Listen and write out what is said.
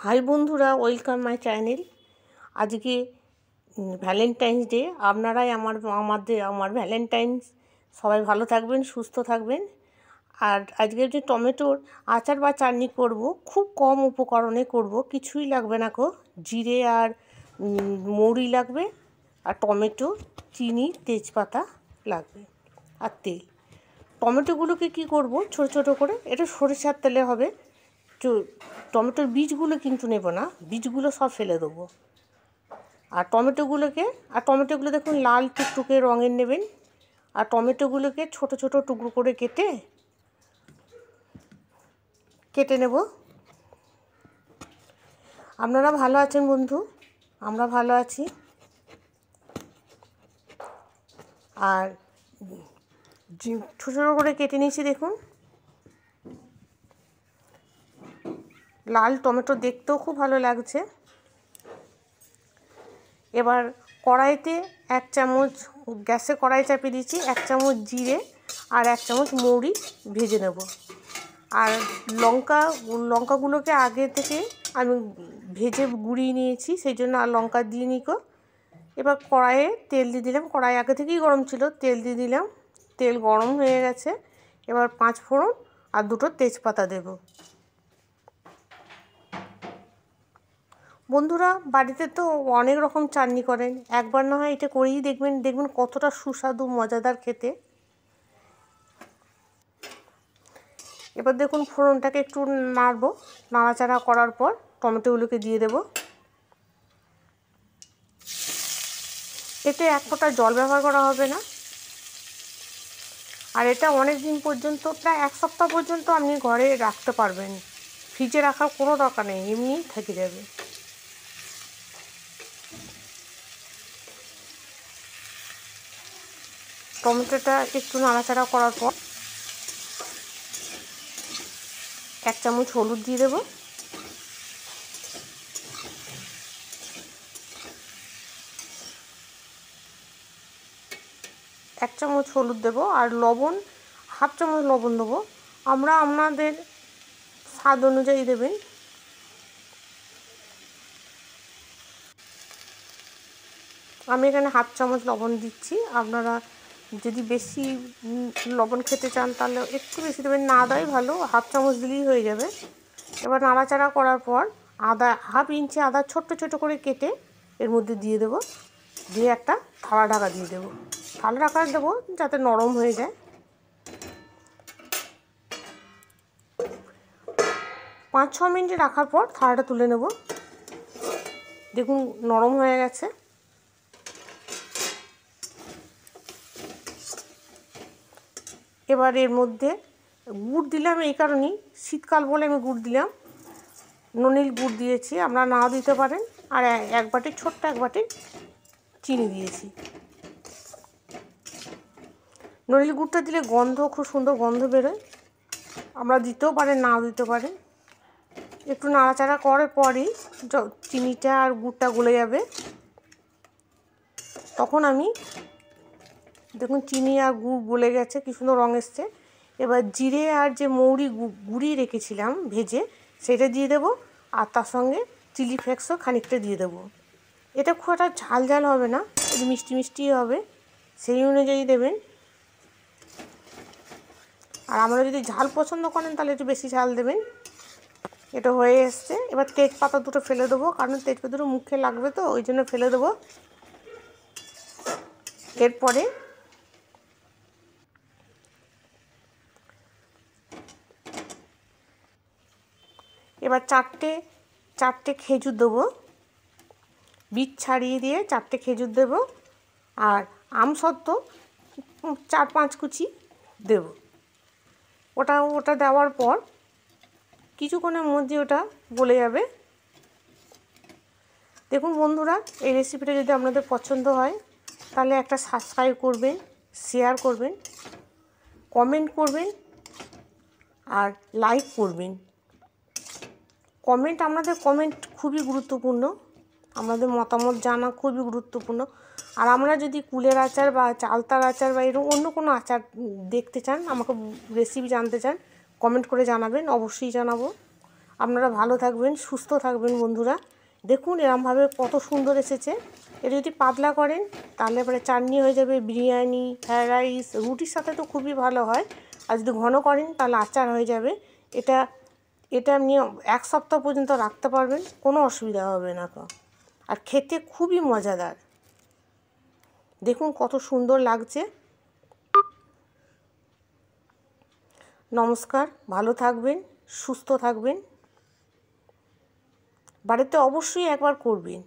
High বন্ধুরা, welcome my channel. আজকে Valentine's day. আপনারাই আমার ভ্যালেন্টাইন্স। সবাই ভালো থাকবেন, সুস্থ থাকবেন। আর আজকে যে টমেটোর আচার বা চাটনি করব, খুব কম উপকরণে করব, কিছুই লাগবে না কো। জিরে আর মৌরি লাগবে, আর টমেটো, চিনি, তেজপাতা লাগবে, আর তেল। টমেটোগুলোকে কি করব, ছোট ছোট করে, এটা সরিষার তেলে হবে। টমেটোর বীজগুলো কিন্তু নেব না, বীজগুলো সব ফেলে দেবো। আর টমেটোগুলো দেখুন লাল টুকটুকে রঙের নেবেন। আর টমেটোগুলোকে ছোট ছোট টুকরো করে কেটে নেব। আপনারা ভালো আছেন বন্ধু? আমরা ভালো আছি। আর ছোট ছোট করে কেটে নিয়েছি দেখুন। লাল টমেটো দেখতেও খুব ভালো লাগছে। এবার কড়াইতে 1 চামচ, গ্যাসে কড়াই চাপিয়ে দিয়েছি, 1 চামচ জিরে আর 1 চামচ মৌরি ভেজে নেব। আর লঙ্কাগুলোকে আগে থেকে আমি ভেজে গুঁড়িয়ে নিয়েছি, সেই জন্য আর লঙ্কা দিয়ে নিকো। এবার কড়াইয়ে তেল দিয়ে দিলাম, কড়াই আগে থেকেই গরম ছিল, তেল দিয়ে দিলাম। তেল গরম হয়ে গেছে। এবার 5 ফোড়ন আর 2টো তেজপাতা দেব। বন্ধুরা, বাড়িতে তো অনেক রকম চাটনি করেন, একবার না হয় এটা করেই দেখবেন কতটা সুস্বাদু মজাদার খেতে। এবার দেখুন ফোড়নটাকে একটু নাড়াচাড়া করার পর টমেটোগুলোকে দিয়ে দেব। এতে 1 ফোঁটা জল ব্যবহার করা হবে না। আর এটা অনেক দিন পর্যন্ত, প্রায় 1 সপ্তাহ পর্যন্ত আপনি ঘরে রাখতে পারবেন। ফ্রিজে রাখার কোনো দরকার নেই, এমনিই থেকে যাবে। টমেটোটা একটু নাড়াচাড়া করার পর 1 চামচ হলুদ দিয়ে দেব। এক চামচ হলুদ দেব, আর লবণ 1/2 চামচ লবণ দেবো। আপনাদের স্বাদ অনুযায়ী দেবেন। আমি এখানে 1/2 চামচ লবণ দিচ্ছি। আপনারা যদি বেশি লবণ খেতে চান তাহলে একটু বেশি দেবেন, না দেয় ভালো, 1/2 চামচ দিলেই হয়ে যাবে। এবার নাড়াচাড়া করার পর 1/2 ইঞ্চি আদা ছোট্ট ছোট করে কেটে এর মধ্যে দিয়ে দেবো। দিয়ে একটা থালা ঢাকা দিয়ে দেবো। থালা ঢাকা দেবো যাতে নরম হয়ে যায়। 5-6 মিনিট রাখার পর থালাটা তুলে নেব। দেখুন নরম হয়ে গেছে। এবার এর মধ্যে গুড় দিলাম, এই কারণেই, শীতকাল বলে আমি গুড় দিলাম। ননিল গুড় দিয়েছি, আপনারা নাও দিতে পারেন। আর ছোট্ট এক বাটি চিনি দিয়েছি। ননিল গুড়টা দিলে খুব সুন্দর গন্ধ বেরোয়। আমরা দিতেও পারেন, নাও দিতে পারেন। একটু নাড়াচাড়া করার পরই চিনিটা আর গুড়টা গলে যাবে। তখন আমি দেখুন চিনি আর গুড় গলে গেছে, কি সুন্দর রঙ এসছে। এবার জিরে আর যে মৌরি গুঁড়িয়ে রেখেছিলাম ভেজে, সেটা দিয়ে দেবো। আর তার সঙ্গে চিলি ফ্লেক্সও খানিকটা দিয়ে দেবো। এটা খুব একটা ঝাল হবে না, একটু মিষ্টি মিষ্টি হবে, সেই অনুযায়ী দেবেন। আর আপনারা যদি ঝাল পছন্দ করেন তাহলে একটু বেশি ঝাল দেবেন। এটা হয়ে এসছে। এবার তেজপাতা 2টো ফেলে দেবো, কারণ তেজপাতা 2টো মুখে লাগবে, তো ওই জন্য ফেলে দেবো। এরপরে এবার চারটে খেজুর দেবো, বীজ ছাড়িয়ে দিয়ে 4টে খেজুর দেবো। আর আমসত্ত্ব 4-5 কুচি দেব। ওটা দেওয়ার পর কিছুক্ষণের মধ্যে ওটা গলে যাবে। দেখুন বন্ধুরা, এই রেসিপিটা যদি আপনাদের পছন্দ হয় তাহলে একটা সাবস্ক্রাইব করবেন, শেয়ার করবেন, কমেন্ট করবেন আর লাইক করবেন। আপনাদের কমেন্ট খুবই গুরুত্বপূর্ণ, আমাদের মতামত জানা খুবই গুরুত্বপূর্ণ। আর আমরা যদি কুলের আচার বা চালতার আচার বা এরকম অন্য কোনো আচার দেখতে চান, আমাকে রেসিপি জানতে চান, কমেন্ট করে জানাবেন, অবশ্যই জানাবো। আপনারা ভালো থাকবেন, সুস্থ থাকবেন বন্ধুরা। দেখুন এরমভাবে কত সুন্দর এসেছে। এটা যদি পাতলা করেন তাহলে পরে চাটনি হয়ে যাবে, বিরিয়ানি, ফ্রায়েড রাইস, রুটির সাথে তো খুবই ভালো হয়। আর যদি ঘন করেন তাহলে আচার হয়ে যাবে। এটা আপনি 1 সপ্তাহ পর্যন্ত রাখতে পারবেন, কোনো অসুবিধা হবে না তো। আর খেতে খুবই মজাদার। দেখুন কত সুন্দর লাগছে। নমস্কার, ভালো থাকবেন, সুস্থ থাকবেন। বাড়িতে অবশ্যই একবার করবেন।